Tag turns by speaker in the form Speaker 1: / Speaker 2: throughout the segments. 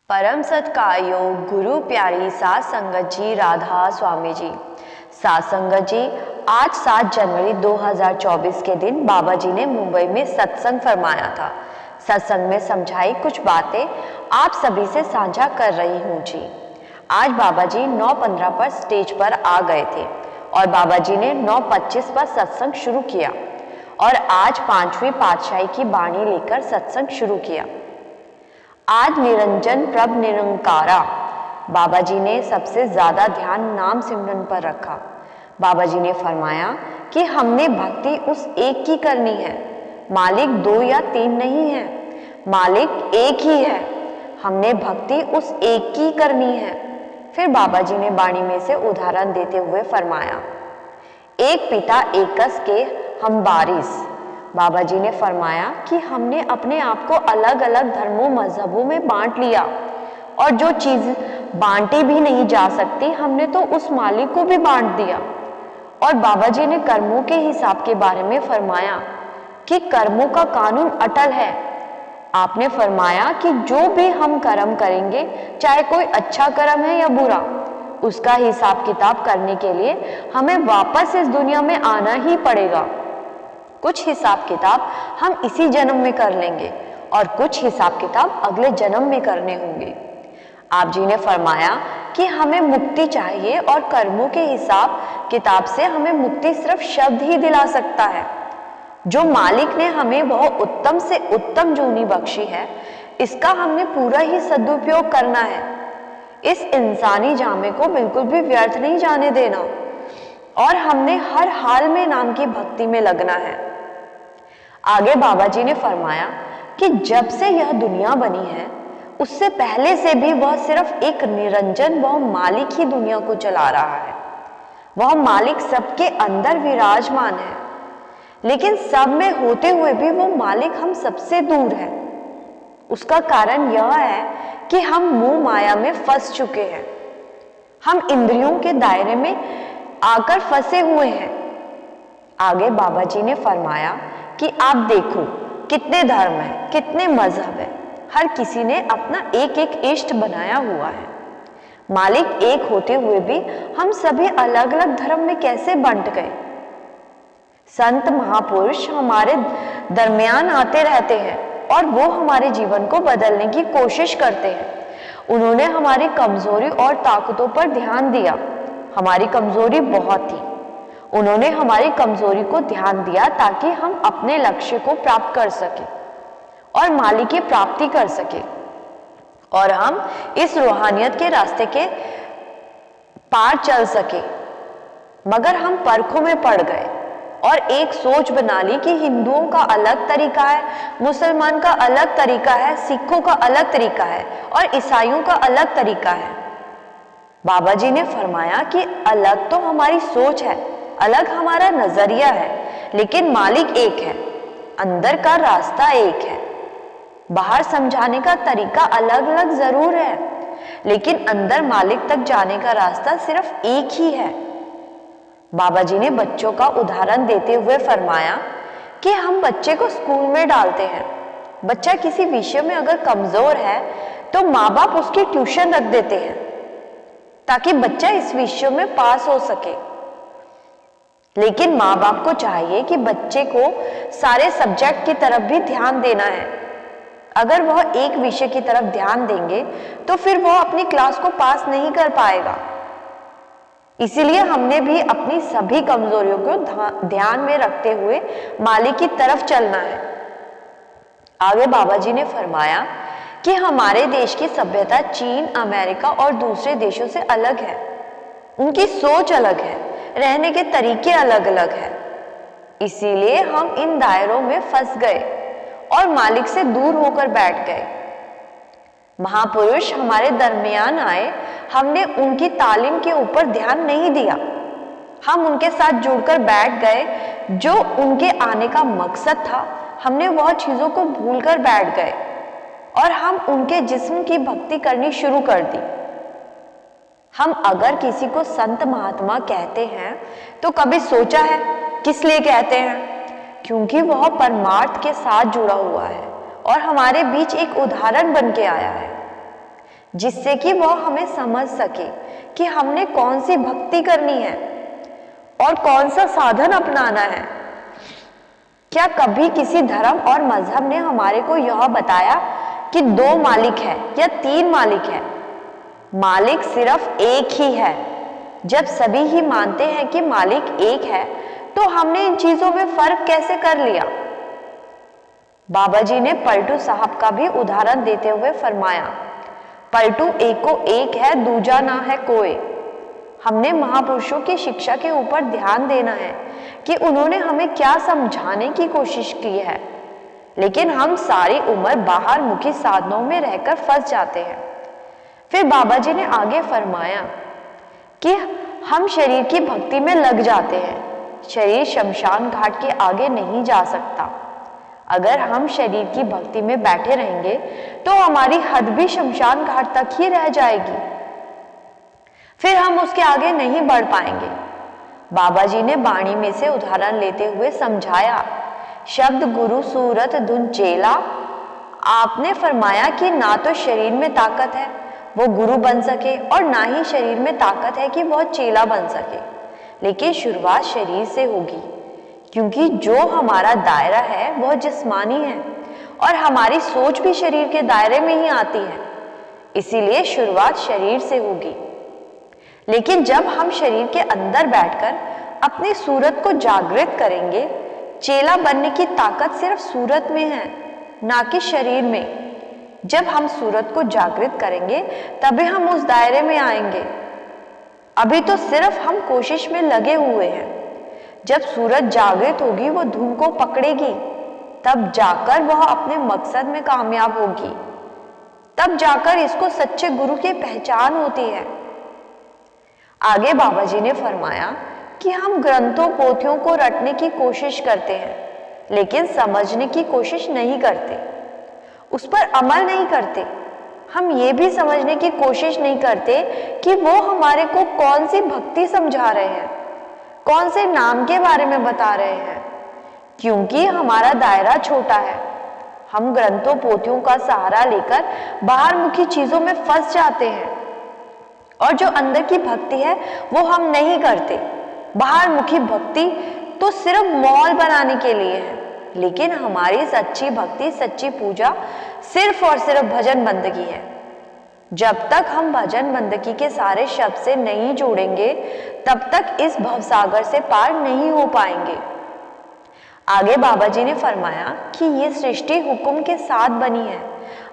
Speaker 1: परम सत्कायोग गुरु प्यारी सात संगत जी राधा स्वामी जी। सात संगत जी, आज 7 जनवरी 2024 के दिन बाबा जी ने मुंबई में सत्संग फरमाया था। सत्संग में समझाई कुछ बातें आप सभी से साझा कर रही हूँ जी। आज बाबा जी 9:15 पर स्टेज पर आ गए थे और बाबा जी ने 9:25 पर सत्संग शुरू किया और आज 5वीं पातशाही की बाणी लेकर सत्संग शुरू किया। आज निरंजन प्रभ निरंकारा। बाबा जी ने सबसे ज्यादा ध्यान नाम सिमरन पर रखा। बाबा जी ने फरमाया कि हमने भक्ति उस एक की करनी है। मालिक 2 या 3 नहीं है, मालिक एक ही है। हमने भक्ति उस एक की करनी है। फिर बाबा जी ने बाणी में से उदाहरण देते हुए फरमाया, एक पिता एकस के हम बारिश। बाबा जी ने फरमाया कि हमने अपने आप को अलग अलग धर्मों मजहबों में बांट लिया और जो चीज बांटी भी नहीं जा सकती हमने तो उस मालिक को भी बांट दिया। और बाबा जी ने कर्मों के हिसाब के बारे में फरमाया कि कर्मों का कानून अटल है। आपने फरमाया कि जो भी हम कर्म करेंगे, चाहे कोई अच्छा कर्म है या बुरा, उसका हिसाब किताब करने के लिए हमें वापस इस दुनिया में आना ही पड़ेगा। कुछ हिसाब किताब हम इसी जन्म में कर लेंगे और कुछ हिसाब किताब अगले जन्म में करने होंगे। आप जी ने फरमाया कि हमें मुक्ति चाहिए और कर्मों के हिसाब किताब से हमें मुक्ति सिर्फ शब्द ही दिला सकता है। जो मालिक ने हमें वह उत्तम से उत्तम जूनी बख्शी है, इसका हमने पूरा ही सदुपयोग करना है। इस इंसानी जामे को बिल्कुल भी व्यर्थ नहीं जाने देना और हमने हर हाल में नाम की भक्ति में लगना है। आगे बाबा जी ने फरमाया कि जब से यह दुनिया बनी है, उससे पहले से भी वह सिर्फ एक निरंजन वह मालिक ही दुनिया को चला रहा है। वह मालिक सबके अंदर विराजमान है, लेकिन सब में होते हुए भी वो मालिक हम सबसे दूर है। उसका कारण यह है कि हम मोह माया में फंस चुके हैं। हम इंद्रियों के दायरे में आकर फंसे हुए हैं। आगे बाबा जी ने फरमाया कि आप देखो कितने धर्म है, कितने मजहब है, हर किसी ने अपना एक एक इष्ट बनाया हुआ है। मालिक एक होते हुए भी हम सभी अलग अलग धर्म में कैसे बंट गए। संत महापुरुष हमारे दरमियान आते रहते हैं और वो हमारे जीवन को बदलने की कोशिश करते हैं। उन्होंने हमारी कमजोरी और ताकतों पर ध्यान दिया। हमारी कमजोरी बहुत थी, उन्होंने हमारी कमजोरी को ध्यान दिया ताकि हम अपने लक्ष्य को प्राप्त कर सके और मालिक की प्राप्ति कर सके और हम इस रूहानियत के रास्ते के पार चल सके। मगर हम परखों में पड़ गए और एक सोच बना ली कि हिंदुओं का अलग तरीका है, मुसलमान का अलग तरीका है, सिखों का अलग तरीका है और ईसाइयों का अलग तरीका है। बाबा जी ने फरमाया कि अलग तो हमारी सोच है, अलग हमारा नजरिया है, लेकिन मालिक एक है। अंदर का रास्ता एक है। बाहर समझाने का तरीका अलग अलग जरूर है, लेकिन अंदर मालिक तक जाने का रास्ता सिर्फ एक ही है। बाबा जी ने बच्चों का उदाहरण देते हुए फरमाया कि हम बच्चे को स्कूल में डालते हैं। बच्चा किसी विषय में अगर कमजोर है तो माँ बाप उसकी ट्यूशन रख देते हैं ताकि बच्चा इस विषय में पास हो सके। लेकिन माँ बाप को चाहिए कि बच्चे को सारे सब्जेक्ट की तरफ भी ध्यान देना है। अगर वह एक विषय की तरफ ध्यान देंगे तो फिर वह अपनी क्लास को पास नहीं कर पाएगा। इसीलिए हमने भी अपनी सभी कमजोरियों को ध्यान में रखते हुए मालिक की तरफ चलना है। आगे बाबा जी ने फरमाया कि हमारे देश की सभ्यता चीन, अमेरिका और दूसरे देशों से अलग है। उनकी सोच अलग है, रहने के तरीके अलग अलग है। इसीलिए हम इन दायरों में फंस गए और मालिक से दूर होकर बैठ गए। महापुरुष हमारे दरमियान आए, हमने उनकी तालीम के ऊपर ध्यान नहीं दिया। हम उनके साथ जुड़कर बैठ गए। जो उनके आने का मकसद था, हमने वह चीजों को भूलकर बैठ गए और हम उनके जिस्म की भक्ति करनी शुरू कर दी। हम अगर किसी को संत महात्मा कहते हैं तो कभी सोचा है किस लिए कहते हैं? क्योंकि वह परमार्थ के साथ जुड़ा हुआ है और हमारे बीच एक उदाहरण बन के आया है। जिससे कि वह हमें समझ सके कि हमने कौन सी भक्ति करनी है और कौन सा साधन अपनाना है। क्या कभी किसी धर्म और मजहब ने हमारे को यह बताया कि 2 मालिक है या 3 मालिक है? मालिक सिर्फ एक ही है। जब सभी ही मानते हैं कि मालिक एक है, तो हमने इन चीजों में फर्क कैसे कर लिया? बाबा जी ने पलटू साहब का भी उदाहरण देते हुए फरमाया, पलटू एको एक है, दूजा ना है कोई। हमने महापुरुषों की शिक्षा के ऊपर ध्यान देना है कि उन्होंने हमें क्या समझाने की कोशिश की है, लेकिन हम सारी उम्र बाहर मुखी साधनों में रहकर फंस जाते हैं। फिर बाबा जी ने आगे फरमाया कि हम शरीर की भक्ति में लग जाते हैं। शरीर शमशान घाट के आगे नहीं जा सकता। अगर हम शरीर की भक्ति में बैठे रहेंगे तो हमारी हद भी शमशान घाट तक ही रह जाएगी, फिर हम उसके आगे नहीं बढ़ पाएंगे। बाबा जी ने वाणी में से उदाहरण लेते हुए समझाया, शब्द गुरु सूरत धुन चेला। आपने फरमाया कि ना तो शरीर में ताकत है वो गुरु बन सके और ना ही शरीर में ताकत है कि वह चेला बन सके, लेकिन शुरुआत शरीर से होगी, क्योंकि जो हमारा दायरा है वह जिस्मानी है और हमारी सोच भी शरीर के दायरे में ही आती है। इसीलिए शुरुआत शरीर से होगी। लेकिन जब हम शरीर के अंदर बैठकर अपनी सूरत को जागृत करेंगे, चेला बनने की ताकत सिर्फ सूरत में है, ना कि शरीर में। जब हम सूरत को जागृत करेंगे तभी हम उस दायरे में आएंगे। अभी तो सिर्फ हम कोशिश में लगे हुए हैं। जब सूरत जागृत होगी, वो धुन को पकड़ेगी, तब जाकर वह अपने मकसद में कामयाब होगी। तब जाकर इसको सच्चे गुरु की पहचान होती है। आगे बाबा जी ने फरमाया कि हम ग्रंथों पोथियों को रटने की कोशिश करते हैं, लेकिन समझने की कोशिश नहीं करते, उस पर अमल नहीं करते। हम ये भी समझने की कोशिश नहीं करते कि वो हमारे को कौन सी भक्ति समझा रहे हैं, कौन से नाम के बारे में बता रहे हैं, क्योंकि हमारा दायरा छोटा है। हम ग्रंथों पोथियों का सहारा लेकर बाहर मुखी चीजों में फंस जाते हैं और जो अंदर की भक्ति है वो हम नहीं करते। बाहर मुखी भक्ति तो सिर्फ माहौल बनाने के लिए है, लेकिन हमारी सच्ची भक्ति, सच्ची पूजा सिर्फ और सिर्फ भजन बंदगी है। जब तक हम भजन बंदगी के सारे शब्द से नहीं जोड़ेंगे, तब तक इस भवसागर से पार नहीं हो पाएंगे। आगे बाबा जी ने फरमाया कि ये सृष्टि हुक्म के साथ बनी है।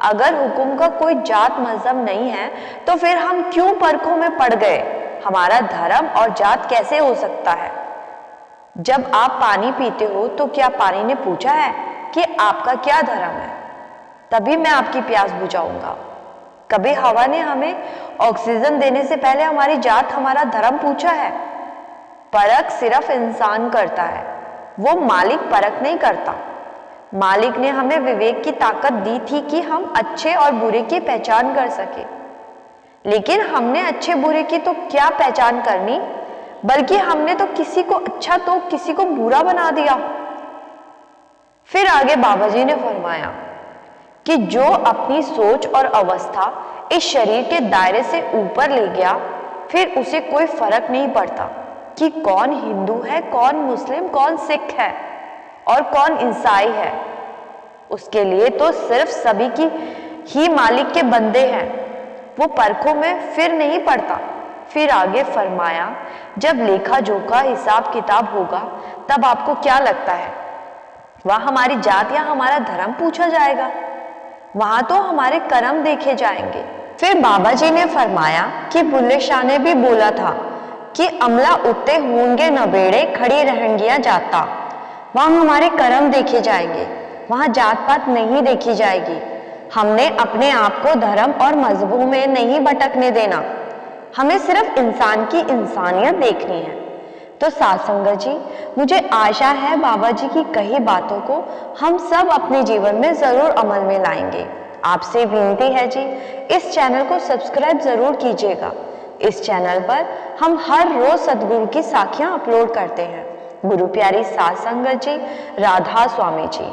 Speaker 1: अगर हुक्म का कोई जात मजहब नहीं है तो फिर हम क्यों परखों में पड़ गए? हमारा धर्म और जात कैसे हो सकता है? जब आप पानी पीते हो तो क्या पानी ने पूछा है कि आपका क्या धर्म है? तभी मैं आपकी प्यास बुझाऊंगा। कभी हवा ने हमें ऑक्सीजन देने से पहले हमारी जात, हमारा धर्म पूछा है? परख सिर्फ इंसान करता है, वो मालिक परख नहीं करता। मालिक ने हमें विवेक की ताकत दी थी कि हम अच्छे और बुरे की पहचान कर सके, लेकिन हमने अच्छे बुरे की तो क्या पहचान करनी, बल्कि हमने तो किसी को अच्छा तो किसी को बुरा बना दिया। फिर आगे बाबा जी ने फरमाया कि जो अपनी सोच और अवस्था इस शरीर के दायरे से ऊपर ले गया, फिर उसे कोई फर्क नहीं पड़ता कि कौन हिंदू है, कौन मुस्लिम, कौन सिख है और कौन ईसाई है। उसके लिए तो सिर्फ सभी की ही मालिक के बंदे हैं, वो परखों में फिर नहीं पड़ता। फिर आगे फरमाया, जब लेखा जोखा हिसाब किताब होगा तब आपको क्या लगता है वहां हमारी जात या हमारा धर्म पूछा जाएगा? वहां तो हमारे कर्म देखे जाएंगे। फिर बाबा जी ने फरमाया कि बुल्ले शाह ने भी बोला था कि अमला उठते होंगे नबेड़े, खड़ी रहेंगियां जाता। वहां हमारे कर्म देखे जाएंगे, वहां जात पात नहीं देखी जाएगी। हमने अपने आप को धर्म और मजहबों में नहीं भटकने देना, हमें सिर्फ इंसान की इंसानियत देखनी है। तो साध संगत जी, मुझे आशा है बाबा जी की कही बातों को हम सब अपने जीवन में जरूर अमल में लाएंगे। आपसे विनती है जी, इस चैनल को सब्सक्राइब जरूर कीजिएगा। इस चैनल पर हम हर रोज सदगुरु की साखियां अपलोड करते हैं। गुरु प्यारी साध संगत जी, राधा स्वामी जी।